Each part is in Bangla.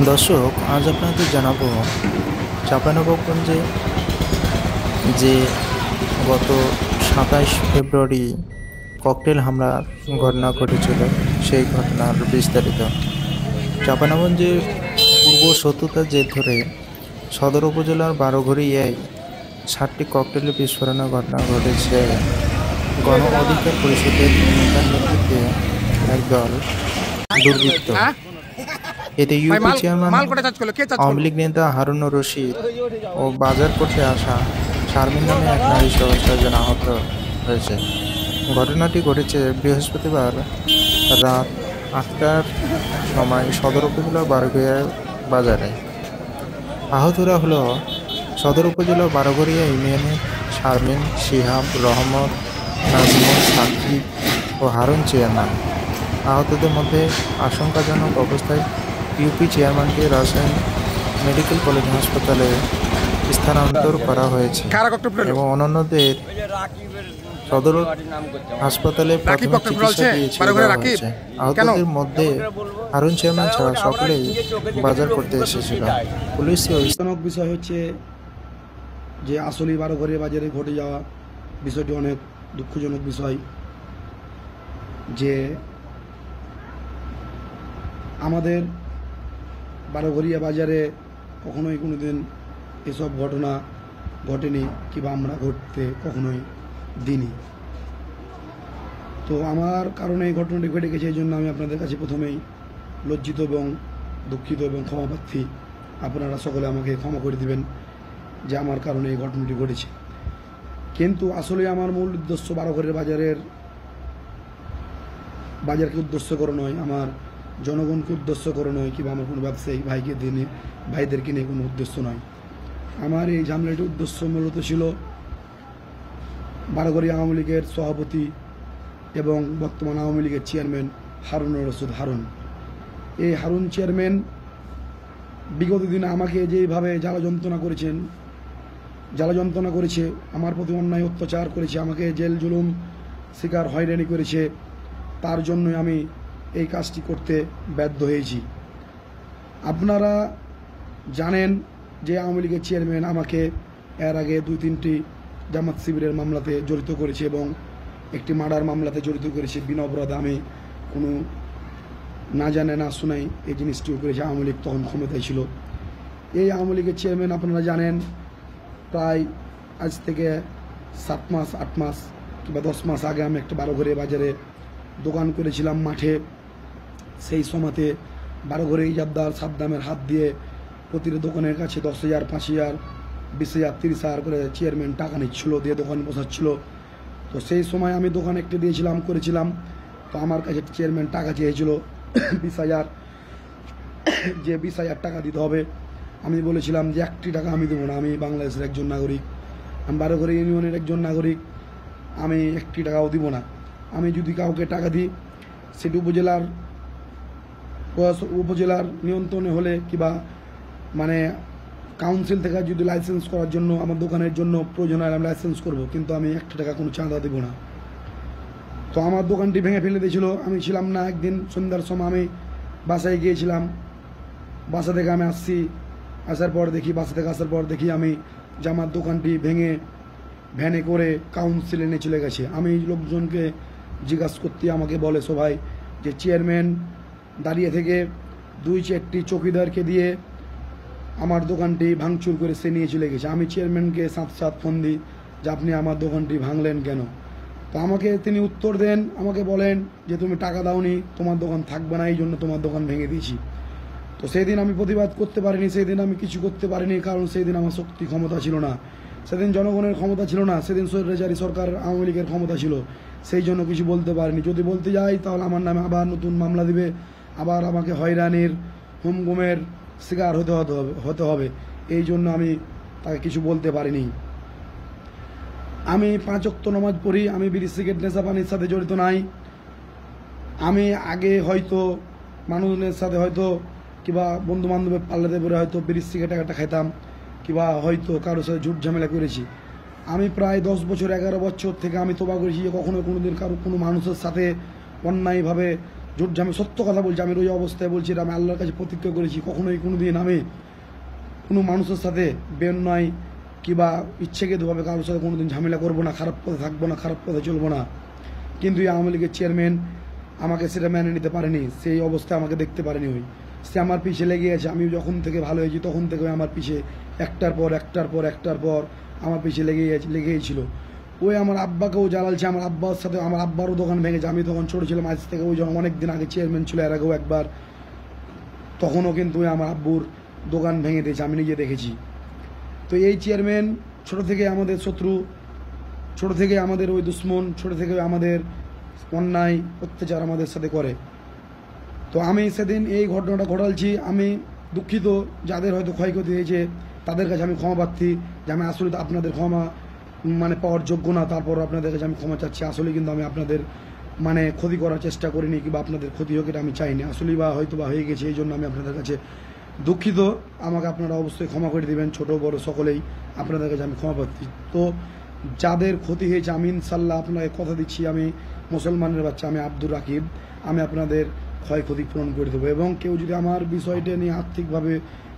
দর্শক, আজ আপনাদের জানাবো চাঁপাইনবাবগঞ্জে যে গত 27 ফেব্রুয়ারি ককটেল হামলার ঘটনা ঘটেছিল সেই ঘটনার বিস্তারিত। চাঁপাইনবাবগঞ্জের পূর্ব শত্রুতার জের ধরে সদর উপজেলার বারোঘরিয়ায় 7টি ককটেলের বিস্ফোরণের ঘটনা ঘটেছে। গণ অধিকার পরিষদের নেতার নেতৃত্বে একদল দুর্বৃত্ত, এতে ইউপি চেয়ারম্যান আওয়ামী লীগ নেতা হারুনুর রশিদ ও বাজার করতে আসা শারমিন নামে এক নারী সহ 6 জন আহত হয়েছে। ঘটনাটি ঘটেছে বৃহস্পতিবার রাত 8টার সময় সদর উপজেলা বারোঘরিয়া বাজারে। আহতরা হলো সদর উপজেলা বারোঘরিয়া ইউনিয়নের শারমিন, শিহাব, রহমত, নাজমুল, সাকিব ও হারুন চেয়ারম্যান। আহতদের মধ্যে আশঙ্কাজনক অবস্থায় ইউপি চেয়ারম্যানকে রাজশাহী মেডিকেল কলেজ হাসপাতালে স্থানান্তর করা হয়েছে এবং অন্যান্যদের সদর হাসপাতালে প্রাথমিক চিকিৎসা দিয়েছে। আহতদের মধ্যে হারুন চেয়ারম্যান ছাড়া সকলেই বাজার করতে এসেছিল। পুলিশ বিষয় হচ্ছে যে আসলে বারোঘরিয়া বাজারে ঘটে যাওয়া বিষয়টি অনেক দুঃখজনক বিষয়, যে আমাদের বারোঘরিয়া বাজারে কখনোই কোনোদিন এসব ঘটনা ঘটেনি কিংবা আমরা ঘটতে কখনোই দিইনি। তো আমার কারণে এই ঘটনাটি ঘটে গেছে, এই জন্য আমি আপনাদের কাছে প্রথমেই লজ্জিত এবং দুঃখিত এবং ক্ষমাপ্রার্থী। আপনারা সকলে আমাকে ক্ষমা করে দিবেন যে আমার কারণে এই ঘটনাটি ঘটেছে। কিন্তু আসলে আমার মূল উদ্দেশ্য বারোঘরিয়া বাজারকে উদ্দেশ্য করে নয়, আমার জনগণকে উদ্দেশ্য করে নয়, কিংবা আমার কোনো ব্যবসায়ী ভাইদেরকে নিয়ে কোনো উদ্দেশ্য নয়। আমার এই ঝামেলাটির উদ্দেশ্য মূলত ছিল বারোঘরিয়া আওয়ামী লীগের সভাপতি এবং বর্তমান আওয়ামী লীগের চেয়ারম্যান হারুনুর রশিদ হারুন। এই হারুন চেয়ারম্যান বিগত দিনে আমাকে যেভাবে জ্বালা যন্ত্রণা করেছে, আমার প্রতি অন্যায় অত্যাচার করেছে, আমাকে জেল জুলুম শিকার হয়রানি করেছে, তার জন্যই আমি এই কাজটি করতে বাধ্য হয়েছি। আপনারা জানেন যে আওয়ামী লীগের চেয়ারম্যান আমাকে এর আগে 2-3টি জামাত শিবিরের মামলাতে জড়িত করেছে এবং একটি মার্ডার মামলাতে জড়িত করেছে। বিনা অপরাধে আমি কোনো না জানে না শোনাই এই জিনিসটিও করেছে। আওয়ামী লীগ তখন ক্ষমতায় ছিল। এই আওয়ামী লীগের চেয়ারম্যান আপনারা জানেন প্রায় আজ থেকে 7 মাস 8 মাস কিংবা 10 মাস আগে আমি একটা বারোঘরিয়া বাজারে দোকান করেছিলাম মাঠে। সেই সময়তে বারোঘরিয়া ইজাবদার সাদ্দামের হাত দিয়ে প্রতিটি দোকানের কাছে 10,000, 5,000, 20,000, 30,000 করে চেয়ারম্যান টাকা নিচ্ছিল, দিয়ে দোকান বসাচ্ছিল। তো সেই সময় আমি দোকান একটি করেছিলাম। তো আমার কাছে চেয়ারম্যান টাকা চেয়েছিল 20,000, যে 20,000 টাকা দিতে হবে। আমি বলেছিলাম যে 1টি টাকা আমি দেবো না, আমি বাংলাদেশের একজন নাগরিক, আমি বারোঘরিয়া ইউনিয়নের একজন নাগরিক, আমি 1টি টাকাও দিব না। আমি যদি কাউকে টাকা দিই সেটি উপজেলার নিয়ন্ত্রণে হলে কিংবা মানে কাউন্সিল থেকে যদি লাইসেন্স করার জন্য আমার দোকানের জন্য প্রয়োজন হয় আমি লাইসেন্স করব, কিন্তু আমি 1টা টাকা কোনো চাঁদা দেবো না। তো আমার দোকানটি ভেঙে ফেলে দিয়েছিল। আমি ছিলাম না। একদিন সন্ধ্যার সময় আমি বাসায় গিয়েছিলাম। বাসা থেকে আমি আসার পর দেখি আমি যে আমার দোকানটি ভেঙে ভ্যানে করে কাউন্সিলে নিয়ে চলে গেছে। আমি লোকজনকে জিজ্ঞাসা করতে আমাকে বলে সবাই যে চেয়ারম্যান দাঁড়িয়ে থেকে 2-4টি চৌকিদারকে দিয়ে আমার দোকানটি ভাঙচুর করে সে নিয়ে চলে গেছে। আমি চেয়ারম্যানকে সাথ ফোন দিই যে আপনি আমার দোকানটি ভাঙলেন কেন? তো আমাকে তিনি উত্তর দেন, আমাকে বলেন যে তুমি টাকা দাওনি, তোমার দোকান থাকবে না, এই জন্য তোমার দোকান ভেঙে দিয়েছি। তো সেই দিন আমি প্রতিবাদ করতে পারিনি, সেই দিন আমি কিছু করতে পারিনি, কারণ সেই দিন আমার শক্তি ক্ষমতা ছিল না, সেদিন জনগণের ক্ষমতা ছিল না, সেদিন স্বৈরাচারী সরকার আওয়ামী লীগের ক্ষমতা ছিল, সেই জন্য কিছু বলতে পারিনি। যদি বলতে যাই তাহলে আমার নামে আবার নতুন মামলা দিবে, আবার আমাকে হয়রানির হুমগুমের শিকার হতে হবে। এই জন্য আমি তাকে কিছু বলতে পারিনি। আমি 5 ওয়াক্ত নামাজ পড়ি, আমি বিড়ি সিগারেট নেশা পানির সাথে জড়িত নাই। আমি আগে হয়তো মানুষের সাথে হয়তো কিংবা বন্ধু বান্ধবের পাল্লাতে পরে হয়তো বিড়ি সিগারেট একটা খাইতাম, কিংবা হয়তো কারোর সাথে ঝুট ঝামেলা করেছি। আমি প্রায় 10 বছর 11 বছর থেকে আমি তোবা করেছি যে কখনো কোনোদিন কোনো মানুষের সাথে অন্যায়ভাবে আমি সত্য কথা বলছি, আমি রোজা অবস্থায় বলছি, আমি আল্লাহর কাছে প্রতিজ্ঞা করেছি কখনোই কোনোদিন আমি কোনো মানুষের সাথে বেন্যায় কিংবা ইচ্ছেকৃতভাবে কারোর সাথে কোনোদিন ঝামেলা করবো না, খারাপ পথে থাকবো না, খারাপ পথে চলবো না। কিন্তু এই আওয়ামী লীগের চেয়ারম্যান আমাকে সেটা মেনে নিতে পারেনি, সেই অবস্থায় আমাকে দেখতে পারেনি। সে আমার পিছে লেগে গেছে। আমি যখন থেকে ভালো হয়েছি তখন থেকে আমার পিছে একটার পর আমার পিছে লেগেছিল। ওই আমার আব্বাকেও জ্বালালছে, আমার আব্বার সাথে আমার আব্বারও দোকান ভেঙেছে। আমি তখন ছোটো ছিলাম, আজ থেকে ওই যখন অনেক দিন আগে চেয়ারম্যান ছিল, এর আগেও একবার, তখনও কিন্তু ওই আমার আব্বুর দোকান ভেঙে দিয়েছে, আমি নিজে দেখেছি। তো এই চেয়ারম্যান ছোট থেকে আমাদের শত্রু, ছোট থেকে আমাদের ওই দুশ্মন, ছোট থেকে আমাদের অন্যায় অত্যাচার আমাদের সাথে করে। তো আমি সেদিন এই ঘটনাটা ঘটালছি, আমি দুঃখিত যাদের হয়তো ক্ষয়ক্ষতি হয়েছে তাদের কাছে আমি ক্ষমা প্রার্থী, যে আমি আসলে তো আপনাদের ক্ষমা পাওয়ার যোগ্য না, তারপর আপনাদের কাছে আমি ক্ষমা চাচ্ছি। আসলে কিন্তু আমি আপনাদের ক্ষতি করার চেষ্টা করিনি, কিংবা আপনাদের ক্ষতি হোক এটা আমি চাইনি, আসলেই বা হয়তো বা হয়ে গেছে, এই জন্য আমি আপনাদের কাছে দুঃখিত। আমাকে আপনারা অবশ্যই ক্ষমা করে দেবেন, ছোট বড় সকলেই আপনাদের কাছে আমি ক্ষমা প্রার্থী। তো যাদের ক্ষতি হয়েছে আমি ইনশাল্লাহ আপনাকে কথা দিচ্ছি, আমি মুসলমানের বাচ্চা, আমি আব্দুর রাকিব, আমি আপনাদের ক্ষয়ক্ষতি পূরণ করে দেবো। এবং কেউ যদি আমার বিষয়টা নিয়ে আর্থিকভাবে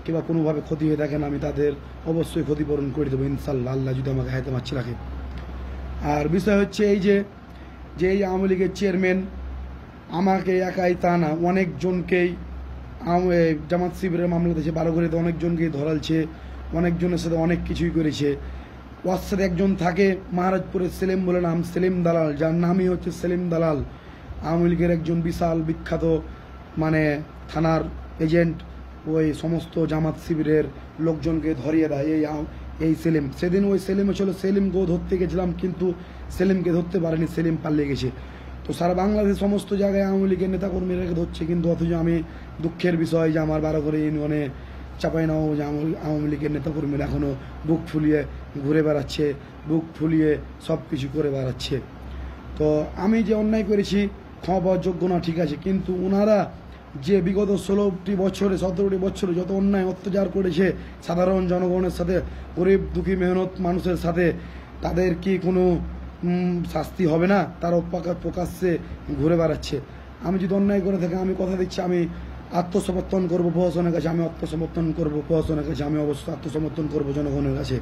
কিংবা কোনোভাবে ক্ষতি হয়ে থাকেন, আমি তাদের অবশ্যই ক্ষতিপূরণ করে দেবো ইনশাল্লাহ, আল্লাহ যদি আমাকে হাতে মাছি রাখে। আর বিষয় হচ্ছে এই যে এই আওয়ামী লীগের চেয়ারম্যান আমাকে একাই তা না, অনেকজনকেই জামাত শিবিরের মামলা দিয়েছে, 12 ঘড়িতে অনেকজনকেই ধরালছে, অনেকজনের সাথে অনেক কিছুই করেছে। ওর সাথে একজন থাকে মহারাজপুরের সেলিম বলে নাম, সেলিম দালাল, যার নামই হচ্ছে সেলিম দালাল, আওয়ামী লীগের একজন বিশাল বিখ্যাত থানার এজেন্ট, ওই সমস্ত জামাত শিবিরের লোকজনকে ধরিয়ে দেয় এই সেলিম। সেদিন ওই সেলিমে ছিল, সেলিমকেও ধরতে গেছিলাম কিন্তু সেলিমকে ধরতে পারেনি, সেলিম পালিয়ে গেছে। তো সারা বাংলাদেশের সমস্ত জায়গায় আওয়ামী লীগের নেতাকর্মীরাকে ধরছে, কিন্তু অথচ আমি দুঃখের বিষয় যে আমার 12 ঘড়ি ইউনিয়নে চাঁপাইনবাবগঞ্জে আওয়ামী লীগের নেতাকর্মীরা এখনও বুক ফুলিয়ে ঘুরে বেড়াচ্ছে, বুক ফুলিয়ে সব কিছু করে বেড়াচ্ছে। তো আমি যে অন্যায় করেছি ক্ষমা পাওয়ার যোগ্য না, ঠিক আছে, কিন্তু ওনারা যে বিগত 16টি বছরে 17টি বছরে যত অন্যায় অত্যাচার করেছে সাধারণ জনগণের সাথে, গরিব দুঃখী মেহনত মানুষের সাথে, তাদের কি কোনো শাস্তি হবে না? তারা প্রকাশ্যে ঘুরে বেড়াচ্ছে। আমি যদি অন্যায় করে থাকি, আমি কথা দিচ্ছি আমি আত্মসমর্পণ করবো প্রশাসনের কাছে, আমি আত্মসমর্পণ করবো প্রশাসনের কাছে, আমি অবশ্যই আত্মসমর্পণ করবো জনগণের কাছে।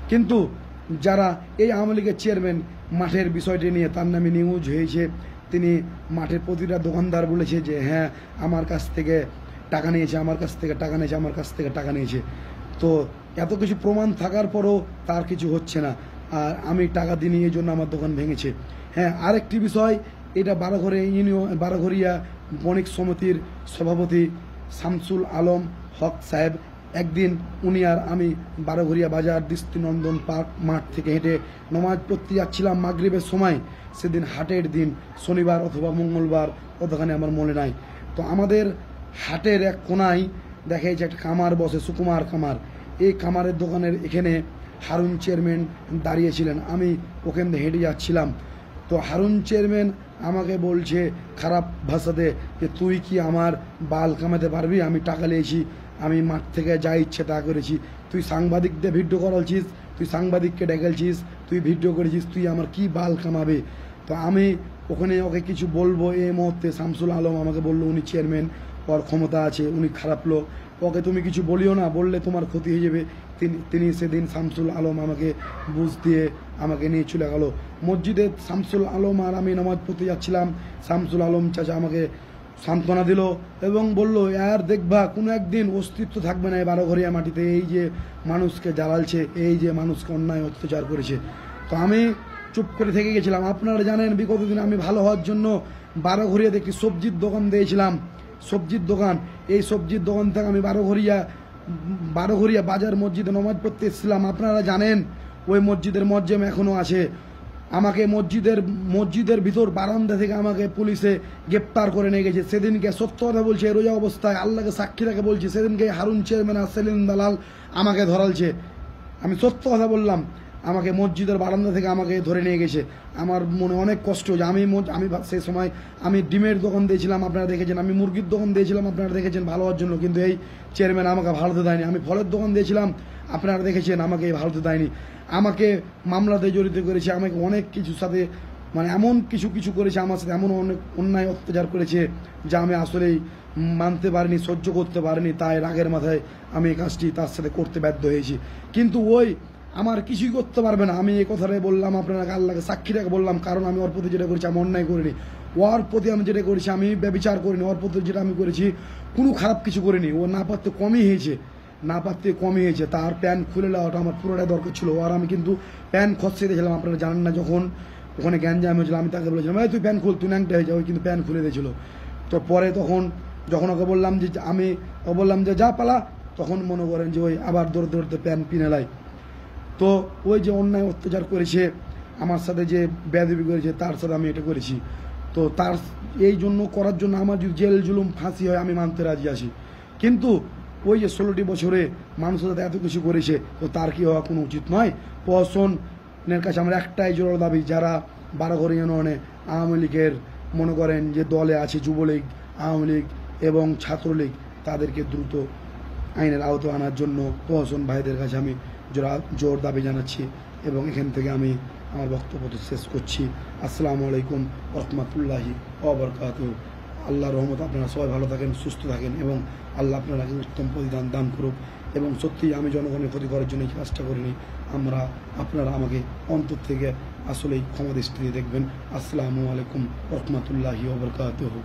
কিন্তু যারা এই আওয়ামী লীগের চেয়ারম্যান মাঠের বিষয়টি নিয়ে তার নামে নিউজ হয়েছে, তিনি মাঠের প্রতিটা দোকানদার বলেছে যে হ্যাঁ আমার কাছ থেকে টাকা নিয়েছে, আমার কাছ থেকে টাকা নিয়েছে, আমার কাছ থেকে টাকা নিয়েছে। তো এত কিছু প্রমাণ থাকার পরও তার কিছু হচ্ছে না, আর আমি টাকা দিইনি এই জন্য আমার দোকান ভেঙেছে। হ্যাঁ, আরেকটি বিষয়, এটা 12ঘড়িয়া বণিক সমিতির সভাপতি শামসুল আলম হক সাহেব, একদিন উনি আর আমি 12ঘড়িয়া বাজার দৃষ্টিনন্দন পার্ক মাঠ থেকে হেঁটে নমাজ পড়তে যাচ্ছিলাম মাগরিবের সময়। সেদিন হাটের দিন, শনিবার অথবা মঙ্গলবার, কতখানি আমার মনে নাই। তো আমাদের হাটের এক কোনায় দেখা যাচ্ছে একটা কামার বসে, সুকুমার কামার। এই কামারের দোকানের এখানে হারুন চেয়ারম্যান দাঁড়িয়েছিলেন, আমি ওখান থেকে হেঁটে যাচ্ছিলাম। তো হারুন চেয়ারম্যান আমাকে বলছে খারাপ ভাষাতে যে তুই কি আমার বাল কামাতে পারবি? আমি টাকা নিয়েছি, আমি মাঠ থেকে যা ইচ্ছে তা করেছি, তুই সাংবাদিকদের ভিডিও করালছিস, তুই সাংবাদিককে ডেকেলছিস, তুই ভিডিও করেছিস, তুই আমার কি বাল কামাবে? তো আমি ওখানে ওকে কিছু বলবো, এই মুহূর্তে শামসুল আলম আমাকে বললো উনি চেয়ারম্যান, ওর ক্ষমতা আছে, উনি খারাপ লোক, ওকে তুমি কিছু বলিও না, বললে তোমার ক্ষতি হয়ে যাবে। তিনি সেদিন শামসুল আলম আমাকে বুঝ দিয়ে আমাকে নিয়ে চলে গেল মসজিদে। শামসুল আলম আর আমি নামাজ পড়তে যাচ্ছিলাম, শামসুল আলম চাচা আমাকে সান্ত্বনা দিল এবং বলল আর দেখবা কোনো একদিন অস্তিত্ব থাকবে না এই 12ঘড়িয়া মাটিতে, এই যে মানুষকে জ্বালালছে, এই যে মানুষকে অন্যায় অত্যাচার করেছে। তো আমি চুপ করে থেকে গেছিলাম। আপনারা জানেন বিগত দিন আমি ভালো হওয়ার জন্য 12ঘড়িয়াতে একটি সবজির দোকান দিয়েছিলাম, সবজির দোকান। এই সবজির দোকান থেকে আমি 12ঘড়িয়া বাজার মসজিদে নমাজ পড়তে এসেছিলাম। আপনারা জানেন ওই মসজিদের মজ্জেম এখনও আছে। আমাকে মসজিদের ভিতর বারান্দা থেকে আমাকে পুলিশে গ্রেপ্তার করে নিয়ে গেছে। সেদিনকে সত্য কথা বলছে, রোজা অবস্থায় আল্লাহকে সাক্ষী রেখে বলছি, সেদিনকে হারুন চেয়ারম্যান আর সেলিম দালাল আমাকে ধরালছে। আমি সত্য কথা বললাম, আমাকে মসজিদের বারান্দা থেকে আমাকে ধরে নিয়ে গেছে। আমার মনে অনেক কষ্ট যে আমি সেই সময় আমি ডিমের দোকান দিয়েছিলাম, আপনারা দেখেছেন, আমি মুরগির দোকান দিয়েছিলাম, আপনারা দেখেছেন, ভালো হওয়ার জন্য। কিন্তু এই চেয়ারম্যান আমাকে ভালোতে দেয়নি। আমি ফলের দোকান দিয়েছিলাম, আপনারা দেখেছেন, আমাকে ভালোতে দেয়নি। আমাকে মামলাতে জড়িত করেছে, আমাকে অনেক কিছুর সাথে মানে এমন কিছু কিছু করেছে আমার সাথে, এমন অনেক অন্যায় অত্যাচার করেছে যা আমি আসলেই মানতে পারিনি, সহ্য করতে পারিনি। তাই রাগের মাথায় আমি এই কাজটি তার সাথে করতে বাধ্য হয়েছি। কিন্তু ওই আমার কিছুই করতে পারবে না। আমি এই কথাটাই বললাম আপনাকে, আল্লাহকে সাক্ষী রেখে বললাম, কারণ আমি ওর প্রতি যেটা করেছি আমি অন্যায় করিনি, ওর প্রতি আমি যেটা করেছি আমি ব্যভিচার করিনি, ওর প্রতি যেটা আমি করেছি কোনো খারাপ কিছু করিনি। ও না পারতে কমই হয়েছে, না পারতে কমই হয়েছে। তার প্যান্ট খুলে নেওয়াটা আমার পুরোটাই দরকার ছিল। আর আমি কিন্তু প্যান্ট খসে দিয়েছিলাম, আপনারা জানেন না, যখন ওখানে গ্যাঞ্জাম হয়েছিল আমি তাকে বলেছিলাম তুই প্যান্ট খুল, তুই ন্যাংটা হয়ে যাও, কিন্তু প্যান্ট খুলে দিয়েছিল। তো পরে যখন ওকে বললাম যে বললাম যে যা পালা, তখন মনে করেন যে ওই আবার দৌড়তে দৌড়তে প্যান্ট পিনে লাই। তো ওই যে অন্যায় অত্যাচার করেছে আমার সাথে, যে বেয়াদবি করেছে, তার সাথে আমি এটা করেছি। তো তার এই জন্য করার জন্য আমার যদি জেল জুলুম ফাঁসি হয় আমি মানতে রাজি আছি। কিন্তু ওই যে 16টি বছরে মানুষের সাথে এত কিছু করেছে, তো তার কি হওয়া কোনো উচিত নয়। প্রশাসনের কাছে আমার একটাই জোর দাবি, যারা 12 ঘর ইউনিয়নে আওয়ামী লীগের মনে করেন যে দলে আছে, যুবলীগ, আওয়ামী লীগ এবং ছাত্রলীগ, তাদেরকে দ্রুত আইনের আওতায় আনার জন্য প্রশাসন ভাইদের কাছে আমি জোর দাবি জানাচ্ছি। এবং এখান থেকে আমি আমার বক্তব্য শেষ করছি। আসসালামু আলাইকুম রহমতুল্লাহি ওয়া বারাকাতুহু। আল্লাহর রহমত আপনারা সবাই ভালো থাকেন, সুস্থ থাকেন এবং আল্লাহ আপনারাকে উত্তম প্রতিদান দান করুক। এবং সত্যিই আমি জনগণের ক্ষতি করার জন্য এই কাজটা করিনি। আপনারা আমাকে অন্তর থেকে আসলেই ক্ষমা দৃষ্টিতে দেখবেন। আসসালামু আলাইকুম রহমতুল্লাহি ওয়া বারাকাতুহু।